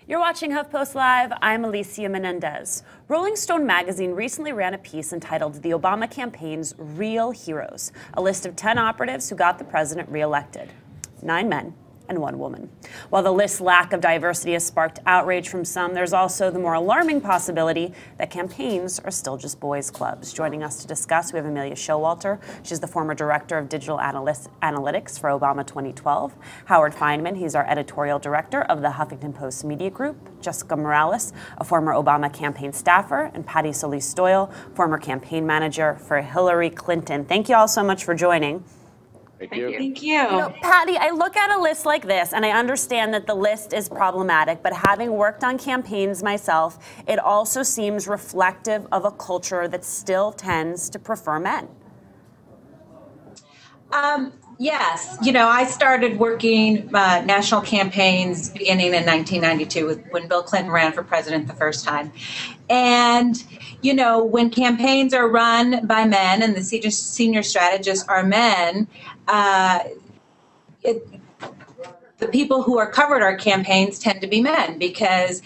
You're watching HuffPost Live. I'm Alicia Menendez. Rolling Stone magazine recently ran a piece entitled The Obama Campaign's Real Heroes, a list of 10 operatives who got the president reelected. 9 men and 1 woman. While the list's lack of diversity has sparked outrage from some, there's also the more alarming possibility that campaigns are still just boys' clubs. Joining us to discuss, we have Amelia Showalter. She's the former director of digital analytics for Obama 2012. Howard Feynman, he's our editorial director of the Huffington Post Media Group. Jessica Morales, a former Obama campaign staffer, and Patti Solis Doyle, former campaign manager for Hillary Clinton. Thank you all so much for joining. Thank you. Thank you. You know, Patti, I look at a list like this, and I understand that the list is problematic, but having worked on campaigns myself, it also seems reflective of a culture that still tends to prefer men. Yes. You know, I started working national campaigns beginning in 1992 when Bill Clinton ran for president the first time. And, you know, when campaigns are run by men and the senior strategists are men, the people who are covered our campaigns tend to be men because,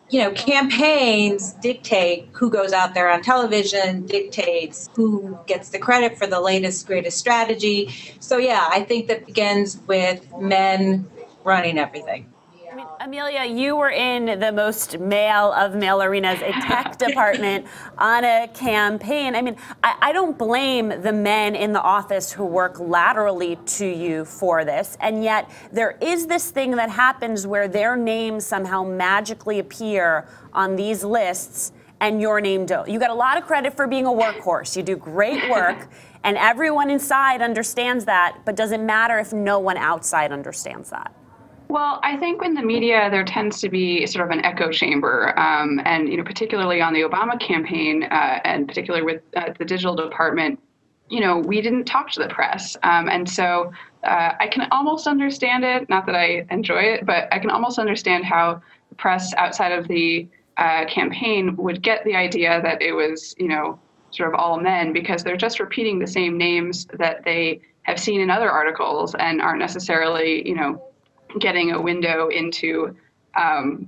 you know, campaigns dictate who goes out there on television, dictates who gets the credit for the latest, greatest strategy. So, yeah, I think that begins with men running everything. I mean, Amelia, you were in the most male of male arenas, a tech department on a campaign. I mean, I don't blame the men in the office who work laterally to you for this. And yet there is this thing that happens where their names somehow magically appear on these lists and your name don't. You got a lot of credit for being a workhorse. You do great work. And everyone inside understands that. But does it matter if no one outside understands that? Well, I think in the media, there tends to be sort of an echo chamber, and you know, particularly on the Obama campaign, and particularly with the digital department, you know, we didn't talk to the press, and so I can almost understand it. Not that I enjoy it, but I can almost understand how the press outside of the campaign would get the idea that it was, you know, sort of all men because they're just repeating the same names that they have seen in other articles and aren't necessarily, you know, getting a window into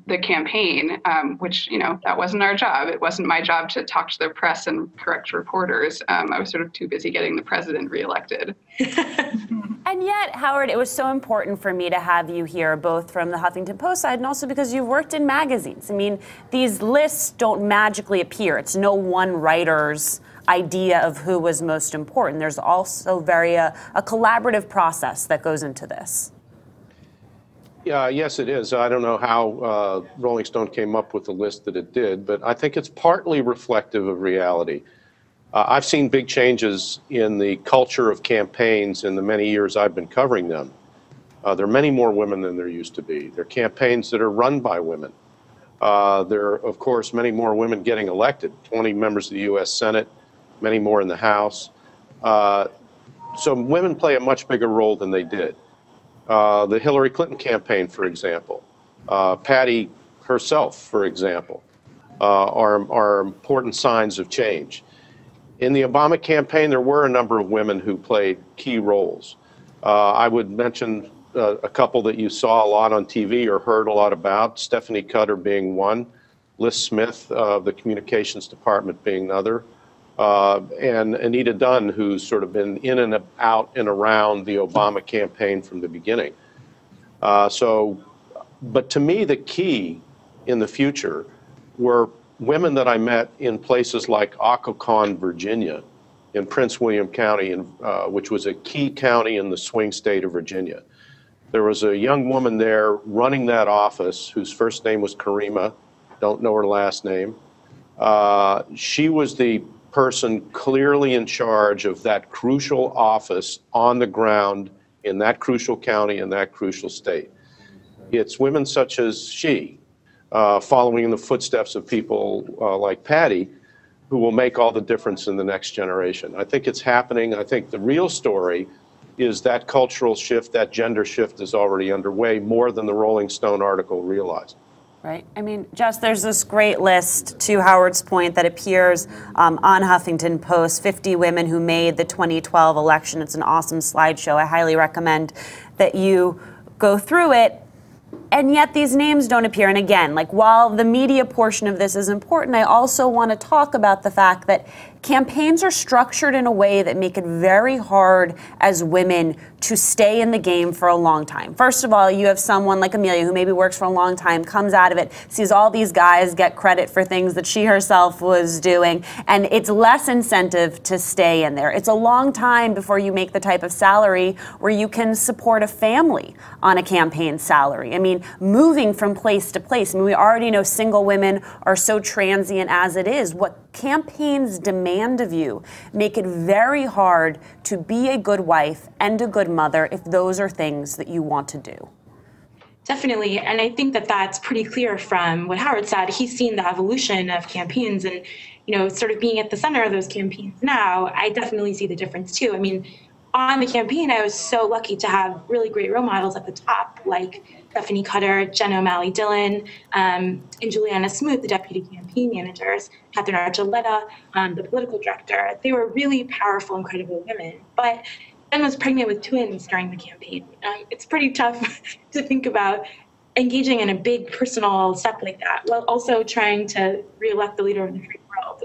the campaign, which, you know, that wasn't our job. It wasn't my job to talk to the press and correct reporters. I was sort of too busy getting the president reelected. And yet, Howard, it was so important for me to have you here, both from the Huffington Post side and also because you've worked in magazines. I mean, these lists don't magically appear. It's no one writer's idea of who was most important. There's also a collaborative process that goes into this. Yes, it is. I don't know how Rolling Stone came up with the list that it did, but I think it's partly reflective of reality. I've seen big changes in the culture of campaigns in the many years I've been covering them. There are many more women than there used to be. There are campaigns that are run by women. There are, of course, many more women getting elected, 20 members of the U.S. Senate, many more in the House. So women play a much bigger role than they did. The Hillary Clinton campaign, for example, Patti herself, for example, are important signs of change. In the Obama campaign, there were a number of women who played key roles. I would mention a couple that you saw a lot on TV or heard a lot about, Stephanie Cutter being one, Liz Smith of the Communications Department being another, and Anita Dunn, who's sort of been in and out and around the Obama campaign from the beginning. But to me, the key in the future were women that I met in places like Occoquan, Virginia, in Prince William County, which was a key county in the swing state of Virginia. There was a young woman there running that office whose first name was Karima, don't know her last name. She was the person clearly in charge of that crucial office on the ground in that crucial county in that crucial state. It's women such as she, following in the footsteps of people like Patti, who will make all the difference in the next generation. I think it's happening. I think the real story is that cultural shift, that gender shift is already underway, more than the Rolling Stone article realized. Right. I mean, Jess, there's this great list, to Howard's point, that appears on Huffington Post, 50 women who made the 2012 election. It's an awesome slideshow. I highly recommend that you go through it. And yet these names don't appear. And again, like while the media portion of this is important, I also want to talk about the fact that campaigns are structured in a way that make it very hard as women to stay in the game for a long time. First of all, you have someone like Amelia who maybe works for a long time, comes out of it, sees all these guys get credit for things that she herself was doing, and it's less incentive to stay in there. It's a long time before you make the type of salary where you can support a family on a campaign salary. I mean, moving from place to place. I mean, we already know single women are so transient as it is. What campaigns demand of you make it very hard to be a good wife and a good mother if those are things that you want to do. Definitely. And I think that that's pretty clear from what Howard said. He's seen the evolution of campaigns and, sort of being at the center of those campaigns now, I definitely see the difference too. I mean, on the campaign, I was so lucky to have really great role models at the top, like Stephanie Cutter, Jen O'Malley Dillon, and Juliana Smoot, the deputy campaign managers, Catherine Archuleta, the political director. They were really powerful, incredible women. But Jen was pregnant with twins during the campaign. It's pretty tough to think about engaging in a big personal step like that, while also trying to re-elect the leader of the free world.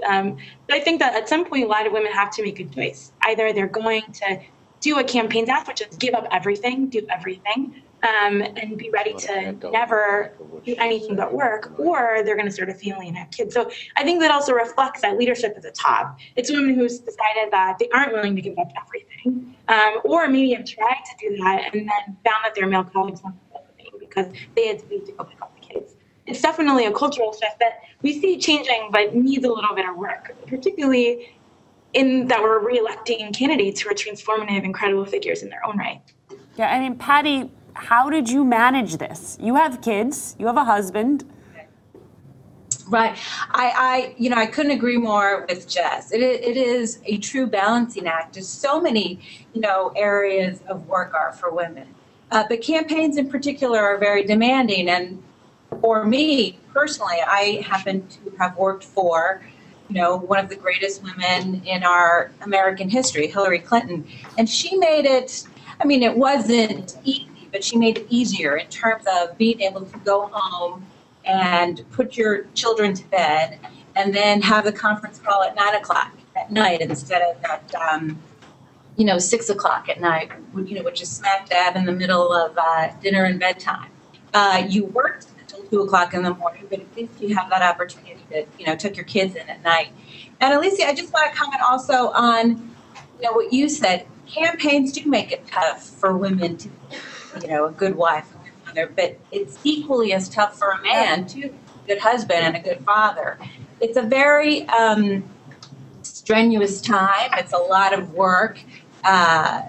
But I think that at some point, a lot of women have to make a choice. Either they're going to do what campaigns ask, which is give up everything, do everything, and be ready to never do anything but work, or they're going to start a family and have kids. So I think that also reflects that leadership at the top. It's women who's decided that they aren't willing to give up everything, or maybe have tried to do that and then found that their male colleagues weren't everything because they had to leave to go pick up the kids. It's definitely a cultural shift that we see changing, but needs a little bit of work, particularly in that we're re-electing candidates who are transformative, incredible figures in their own right. Yeah, I mean, Patti, how did you manage this? You have kids, you have a husband. Right. I couldn't agree more with Jess. It is a true balancing act. There's so many, areas of work are for women. But campaigns in particular are very demanding. And for me personally, I happen to have worked for, one of the greatest women in our American history, Hillary Clinton. And she made it, it wasn't easy, but she made it easier in terms of being able to go home and put your children to bed and then have the conference call at 9 o'clock at night instead of at 6 o'clock at night, which is smack dab in the middle of dinner and bedtime. You worked until 2 o'clock in the morning, but at least you have that opportunity to, took your kids in at night. And Alicia, I just want to comment also on, what you said. Campaigns do make it tough for women to be, a good wife, a good mother, but it's equally as tough for a man to be a good husband and a good father. It's a very strenuous time. It's a lot of work, but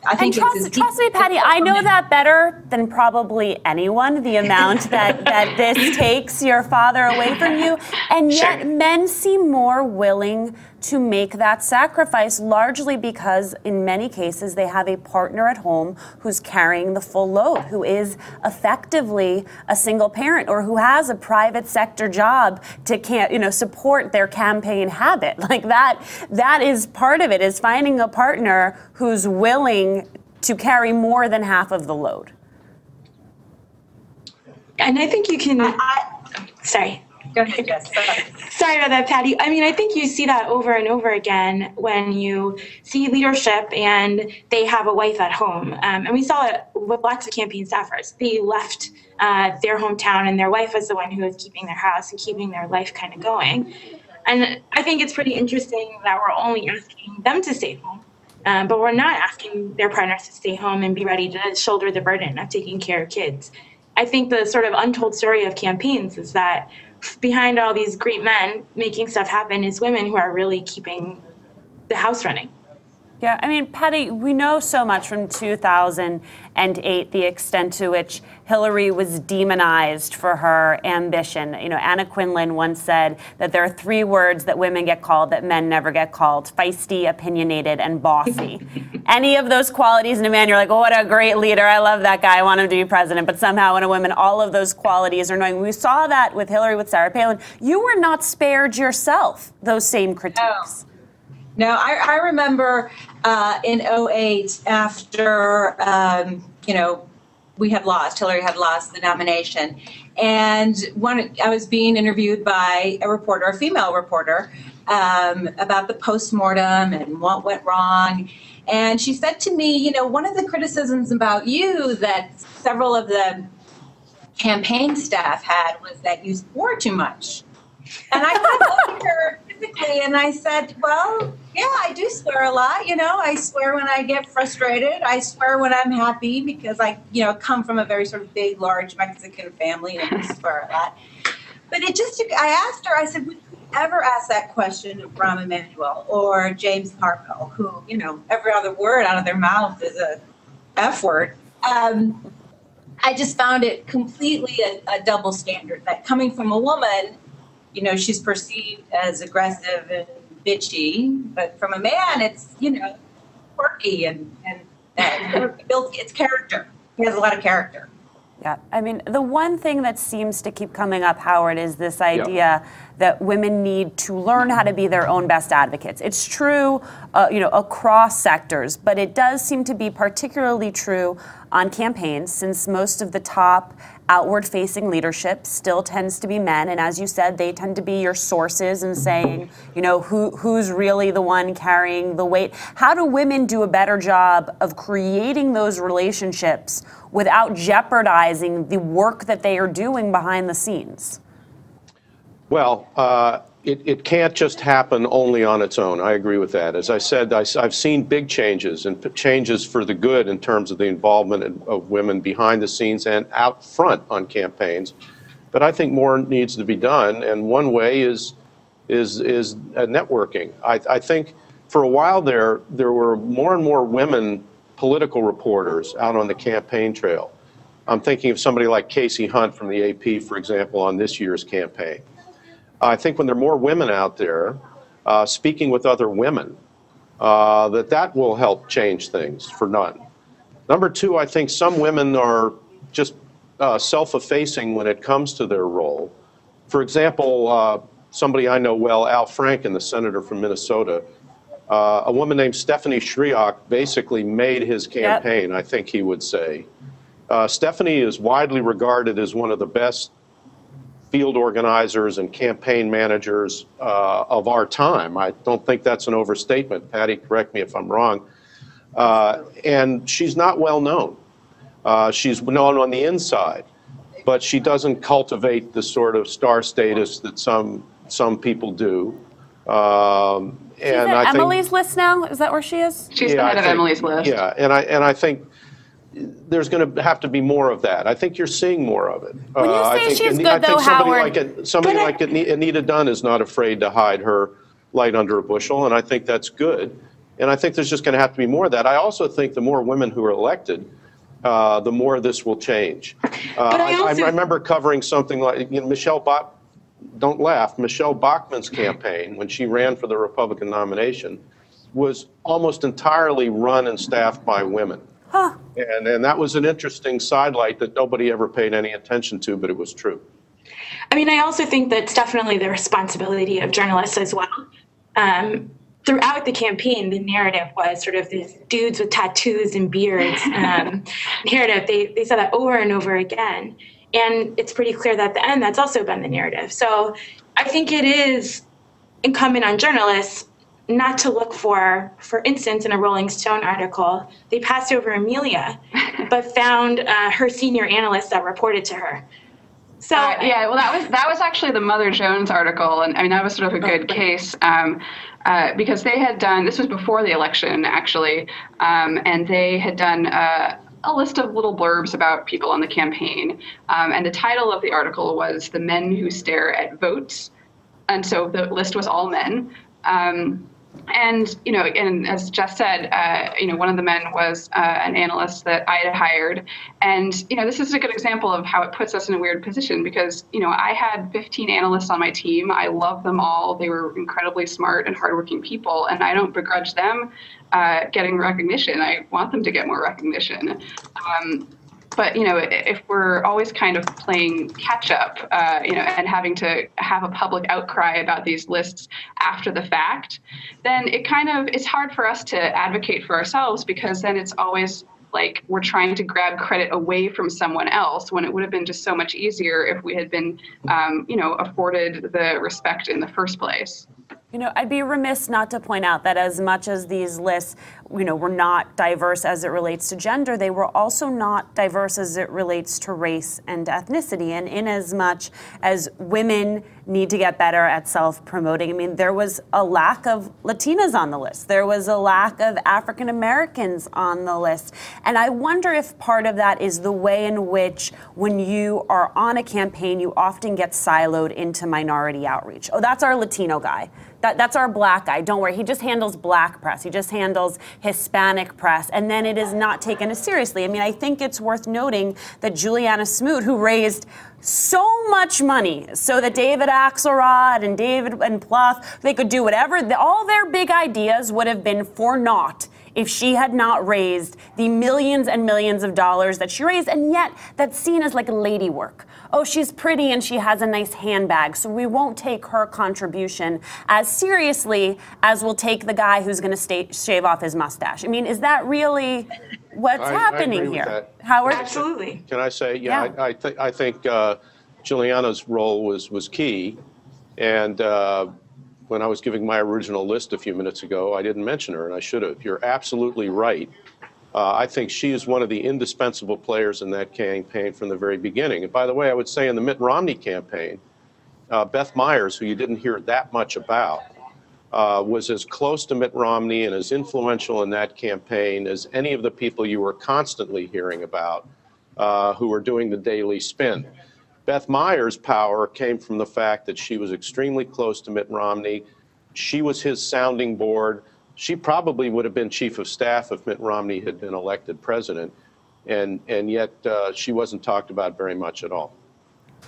I think trust me, Patti, I know that better than probably anyone, the amount that this takes your father away from you. And yet men seem more willing to make that sacrifice, largely because in many cases they have a partner at home who's carrying the full load, who is effectively a single parent or who has a private sector job to support their campaign habit. Like that is part of it, is finding a partner who's willing to carry more than half of the load. And I think you can, sorry. Go ahead, Jess. Sorry about that, Patti. I think you see that over and over again when you see leadership and they have a wife at home. And we saw it with lots of campaign staffers. They left their hometown and their wife was the one who was keeping their house and keeping their life kind of going. And I think it's pretty interesting that we're only asking them to stay home, but we're not asking their partners to stay home and be ready to shoulder the burden of taking care of kids. I think the sort of untold story of campaigns is that behind all these great men making stuff happen is women who are really keeping the house running. Yeah, Patti, we know so much from 2008, the extent to which Hillary was demonized for her ambition. Anna Quinlan once said that there are 3 words that women get called that men never get called: feisty, opinionated, and bossy. Any of those qualities in a man, you're like, oh, what a great leader. I love that guy. I want him to be president. But somehow in a woman, all of those qualities are annoying. We saw that with Hillary, with Sarah Palin. You were not spared yourself those same critiques. No, I remember in 2008, after, Hillary had lost the nomination. And I was being interviewed by a female reporter, about the postmortem and what went wrong. And she said to me, you know, one of the criticisms about you that several of the campaign staff had was that you swore too much. And I kind of looked at her quizzically and I said, well, yeah, I do swear a lot. You know, I swear when I get frustrated. I swear when I'm happy because I, you know, come from a very sort of big, large Mexican family and I swear a lot. But I asked her, I said, would you ever ask that question of Rahm Emanuel or James Harpo, who, you know, every other word out of their mouth is a F word? I just found it completely a double standard, that coming from a woman, you know, she's perceived as aggressive and bitchy, but from a man, it's, you know, quirky and it's character. He has a lot of character. Yeah, I mean, the one thing that seems to keep coming up, Howard, is this idea that women need to learn how to be their own best advocates. It's true, you know, across sectors, but it does seem to be particularly true on campaigns, since most of the top outward-facing leadership still tends to be men, and as you said, they tend to be your sources and saying, you know, who's really the one carrying the weight. How do women do a better job of creating those relationships without jeopardizing the work that they are doing behind the scenes? Well, it can't just happen only on its own. I agree with that. As I said, I've seen big changes and changes for the good in terms of the involvement of women behind the scenes and out front on campaigns. But I think more needs to be done, and one way is networking. I think for a while there were more and more women political reporters out on the campaign trail. I'm thinking of somebody like Casey Hunt from the AP, for example, on this year's campaign. I think when there are more women out there speaking with other women, that will help change things for none. Number two, I think some women are just self-effacing when it comes to their role. For example, somebody I know well, Al Franken, the senator from Minnesota, a woman named Stephanie Shriak basically made his campaign, I think he would say. Stephanie is widely regarded as one of the best field organizers and campaign managers of our time. I don't think that's an overstatement. Patti, correct me if I'm wrong. And she's not well known. She's known on the inside, but she doesn't cultivate the sort of star status that some people do. She's at Emily's list now? Is that where she is? She's the head of Emily's list. Yeah, and I think there's going to have to be more of that. I think you're seeing more of it. When you say she's good, though, Howard. Somebody like Anita Dunn is not afraid to hide her light under a bushel, and I think that's good. And I think there's just going to have to be more of that. I also think the more women who are elected, the more this will change. I remember covering something like, you know, don't laugh, Michelle Bachmann's campaign, when she ran for the Republican nomination, was almost entirely run and staffed by women. Huh. And that was an interesting sidelight that nobody ever paid any attention to, but it was true. I mean, I also think that's definitely the responsibility of journalists as well. Throughout the campaign, the narrative was sort of these dudes with tattoos and beards narrative. They said that over and over again. And it's pretty clear that at the end, that's also been the narrative. So I think it is incumbent on journalists not to look for instance, in a Rolling Stone article, they passed over Amelia, but found her senior analyst that reported to her. So yeah, well, that was actually the Mother Jones article, and I mean that was sort of a good case because they had done, this was before the election actually, and they had done a list of little blurbs about people on the campaign, and the title of the article was "The Men Who Stare at Votes," and so the list was all men. And, you know, and as Jess said, you know, one of the men was an analyst that I had hired. And, you know, this is a good example of how it puts us in a weird position because, you know, I had 15 analysts on my team. I love them all. They were incredibly smart and hardworking people. And I don't begrudge them getting recognition. I want them to get more recognition. But, you know, if we're always kind of playing catch up, you know, and having to have a public outcry about these lists after the fact, then it's hard for us to advocate for ourselves because then it's always like we're trying to grab credit away from someone else when it would have been just so much easier if we had been, afforded the respect in the first place. I'd be remiss not to point out that as much as these lists, were not diverse as it relates to gender, they were also not diverse as it relates to race and ethnicity. And in as much as women need to get better at self-promoting, there was a lack of Latinas on the list. There was a lack of African Americans on the list. And I wonder if part of that is the way in which when you are on a campaign, you often get siloed into minority outreach. Oh, that's our Latino guy. That's our black guy. Don't worry. He just handles black press. He just handles Hispanic press. And then it is not taken as seriously. I think it's worth noting that Juliana Smoot, who raised so much money so that David Axelrod and David and Plouffe, they could do whatever, all their big ideas would have been for naught if she had not raised the millions and millions of dollars that she raised, and yet that's seen as like lady work. Oh, she's pretty and she has a nice handbag, so we won't take her contribution as seriously as we'll take the guy who's going to shave off his mustache. Is that really what's happening I agree here? with that. Howard? Absolutely. Can I say, I think Juliana's role was key, and when I was giving my original list a few minutes ago, I didn't mention her, and I should have. You're absolutely right. I think she is one of the indispensable players in that campaign from the very beginning. And by the way, I would say in the Mitt Romney campaign, Beth Myers, who you didn't hear that much about, was as close to Mitt Romney and as influential in that campaign as any of the people you were constantly hearing about who were doing the daily spin. Beth Myers' power came from the fact that she was extremely close to Mitt Romney. She was his sounding board. She probably would have been chief of staff if Mitt Romney had been elected president, and yet she wasn't talked about very much at all.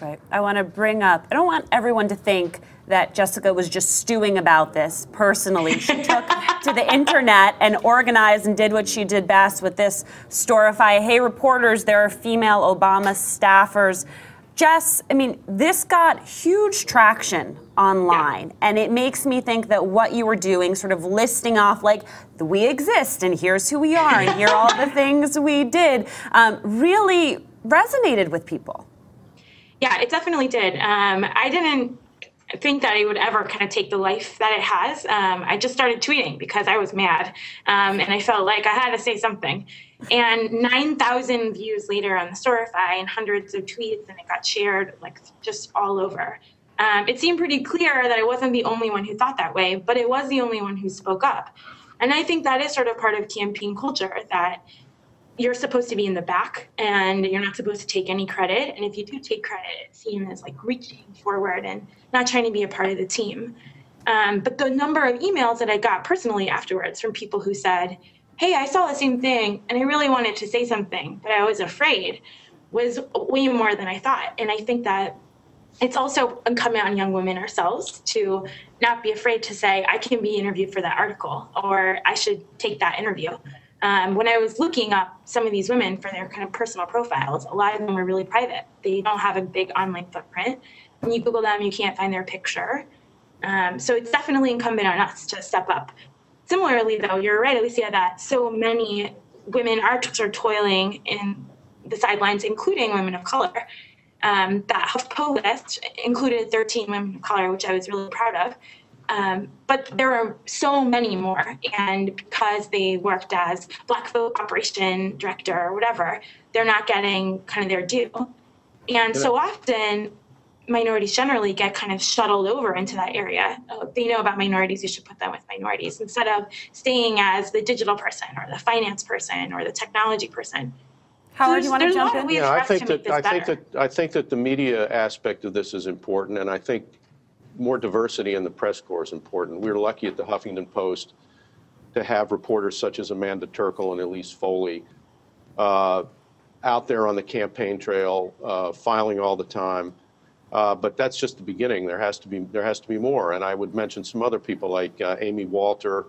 Right. I want to bring up, I don't want everyone to think that Jessica was just stewing about this personally. She took to the internet and organized and did what she did best with this Storify. Hey, reporters, there are female Obama staffers. Jess, this got huge traction online, and it makes me think that what you were doing, sort of listing off like, we exist, and here's who we are, and here are all the things we did, really resonated with people. Yeah, it definitely did. I didn't think that it would ever kind of take the life that it has. I just started tweeting because I was mad, and I felt like I had to say something. And 9,000 views later on the Storify and hundreds of tweets, and it got shared like just all over. It seemed pretty clear that I wasn't the only one who thought that way, but it was the only one who spoke up. And I think that is sort of part of campaign culture, that you're supposed to be in the back and you're not supposed to take any credit. And if you do take credit, it's seen as like reaching forward and not trying to be a part of the team. But the number of emails that I got personally afterwards from people who said, hey, I saw the same thing and I really wanted to say something, but I was afraid, was way more than I thought. And I think that it's also incumbent on young women ourselves to not be afraid to say, I can be interviewed for that article, or I should take that interview. When I was looking up some of these women for their kind of personal profiles, a lot of them were really private. They don't have a big online footprint. When you Google them, you can't find their picture. So it's definitely incumbent on us to step up. Similarly, though, you're right, Alicia, that so many women are sort of toiling in the sidelines, including women of color. That HuffPost list included 13 women of color, which I was really proud of. But there are so many more, and because they worked as Black Vote Operation Director or whatever, they're not getting kind of their due. And so often, minorities generally get kind of shuttled over into that area. If they know about minorities, you should put them with minorities instead of staying as the digital person or the finance person or the technology person. Howard, you want to jump in? Yeah, I think that the media aspect of this is important, and I think more diversity in the press corps is important. We were lucky at the Huffington Post to have reporters such as Amanda Turkle and Elise Foley out there on the campaign trail, filing all the time. But that's just the beginning. There has to be more. And I would mention some other people like Amy Walter,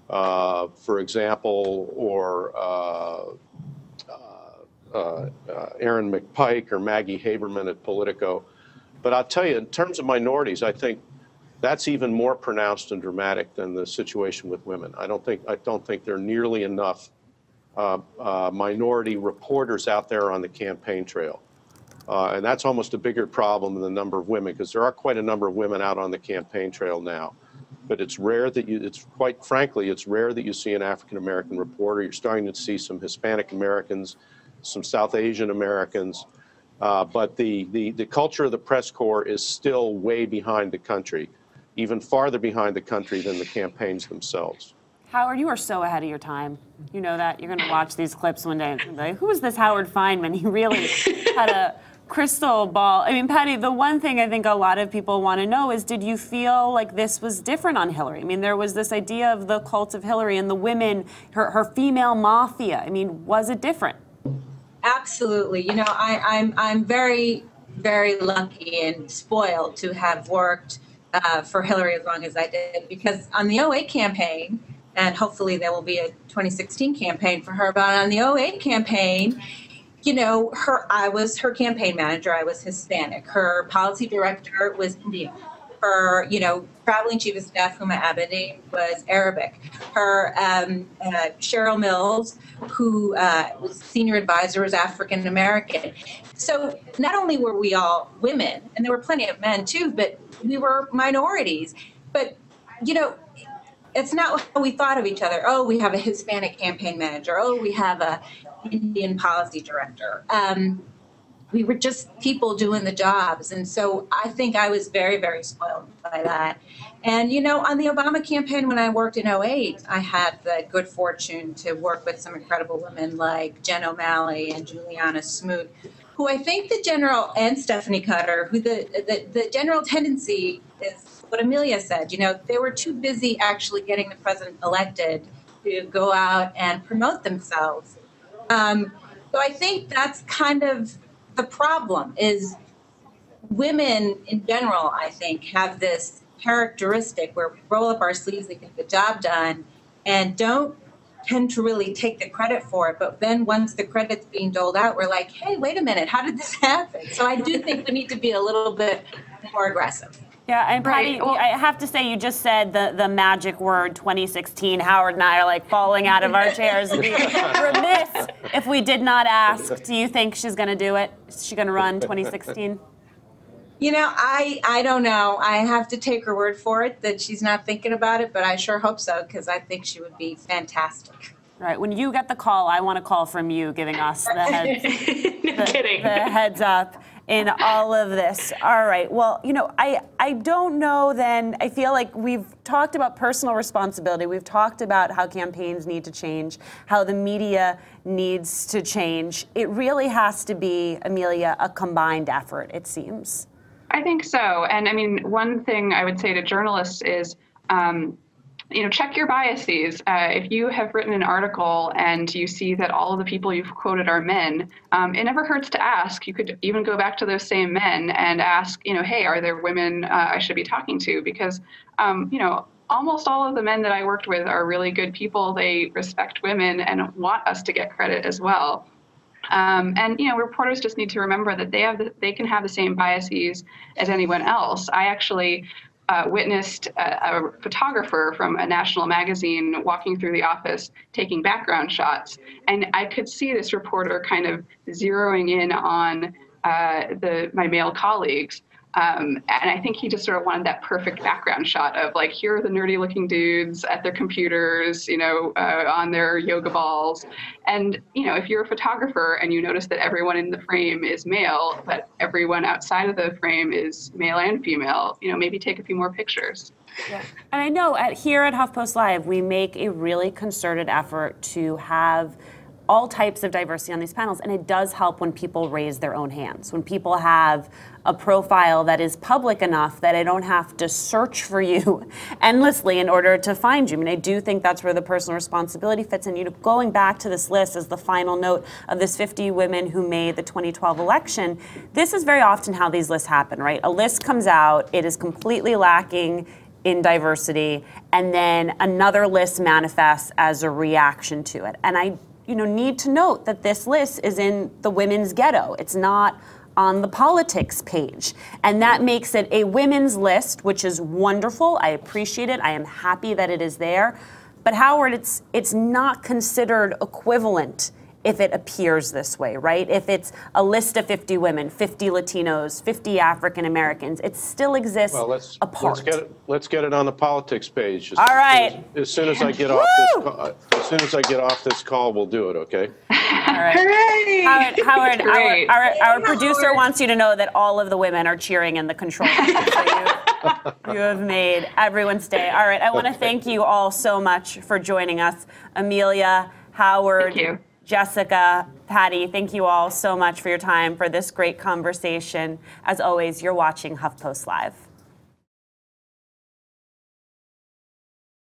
for example, or Aaron McPike or Maggie Haberman at Politico. But I'll tell you, in terms of minorities, I think that's even more pronounced and dramatic than the situation with women. I don't think there are nearly enough minority reporters out there on the campaign trail. And that's almost a bigger problem than the number of women, because there are quite a number of women out on the campaign trail now. But it's rare that it's quite frankly, it's rare that you see an African-American reporter. You're starting to see some Hispanic Americans, some South Asian Americans. But the culture of the press corps is still way behind the country, even farther behind the country than the campaigns themselves. Howard, you are so ahead of your time. You know that. You're going to watch these clips one day and be like, who is this Howard Feynman? He really had a crystal ball. I mean, Patti, the one thing I think a lot of people want to know is, did you feel like this was different on Hillary? I mean, there was this idea of the cult of Hillary and the women, her female mafia. I mean, was it different? Absolutely. You know, I'm very, very lucky and spoiled to have worked for Hillary as long as I did, because on the 08 campaign, and hopefully there will be a 2016 campaign for her, but on the 08 campaign, you know, I was her campaign manager. I was Hispanic. Her policy director was Indian. Her, you know, traveling chief of staff, Huma Abedi, was Arabic. Her Cheryl Mills, who was senior advisor, was African American. So not only were we all women, and there were plenty of men too, but we were minorities. But, you know, it's not how we thought of each other. Oh, we have a Hispanic campaign manager. Oh, we have a Indian policy director. We were just people doing the jobs. And so I think I was very, very spoiled by that. And, you know, on the Obama campaign, when I worked in 08, I had the good fortune to work with some incredible women like Jen O'Malley and Juliana Smoot, who I think the general, and Stephanie Cutter, who the general tendency is what Amelia said. You know, they were too busy actually getting the president elected to go out and promote themselves. So I think that's kind of the problem, is women in general, I think, have this characteristic where we roll up our sleeves and get the job done and don't tend to really take the credit for it. But then once the credit's being doled out, we're like, hey, wait a minute, how did this happen? So I do think we need to be a little bit more aggressive. Yeah, and Patti, I have to say, you just said the magic word 2016. Howard and I are like falling out of our chairs. We'd be remiss if we did not ask. Do you think she's going to do it? Is she going to run 2016? You know, I don't know. I have to take her word for it that she's not thinking about it, but I sure hope so, because I think she would be fantastic. Right. When you get the call, I want a call from you giving us the heads, Kidding. the heads up in all of this. All right. Well, you know, I don't know then. I feel like we've talked about personal responsibility. We've talked about how campaigns need to change, how the media needs to change. It really has to be, Amelia, a combined effort, it seems. I think so. And I mean, one thing I would say to journalists is, you know, check your biases. If you have written an article and you see that all of the people you've quoted are men, it never hurts to ask. You could even go back to those same men and ask, you know, hey, are there women I should be talking to? Because, you know, almost all of the men that I worked with are really good people. They respect women and want us to get credit as well. And, you know, reporters just need to remember that they can have the same biases as anyone else. I actually witnessed a photographer from a national magazine walking through the office taking background shots. And I could see this reporter kind of zeroing in on my male colleagues. And I think he just sort of wanted that perfect background shot of like, here are the nerdy looking dudes at their computers, you know, on their yoga balls. And, you know, if you're a photographer and you notice that everyone in the frame is male, but everyone outside of the frame is male and female, you know, maybe take a few more pictures. Yeah. And I know here at HuffPost Live, we make a really concerted effort to have all types of diversity on these panels, and it does help when people raise their own hands, when people have a profile that is public enough that I don't have to search for you endlessly in order to find you. I mean, I do think that's where the personal responsibility fits in. You know, going back to this list as the final note of this 50 women who made the 2012 election, this is very often how these lists happen, right? A list comes out, it is completely lacking in diversity, and then another list manifests as a reaction to it. And I need to note that this list is in the women's ghetto. It's not on the politics page. And that makes it a women's list, which is wonderful. I appreciate it. I am happy that it is there. But Howard, it's not considered equivalent if it appears this way, right? If it's a list of 50 women, 50 Latinos, 50 African Americans, it still exists apart. Let's get it on the politics page. All right. As soon as I get off this call, we'll do it. Okay. All right. Hooray! Howard, our producer Howard. wants you to know that all of the women are cheering in the control room. So you have made everyone's day. All right. I want to thank you all so much for joining us, Amelia, Howard. Thank you. Jessica, Patti, thank you all so much for your time for this great conversation. As always, you're watching HuffPost Live.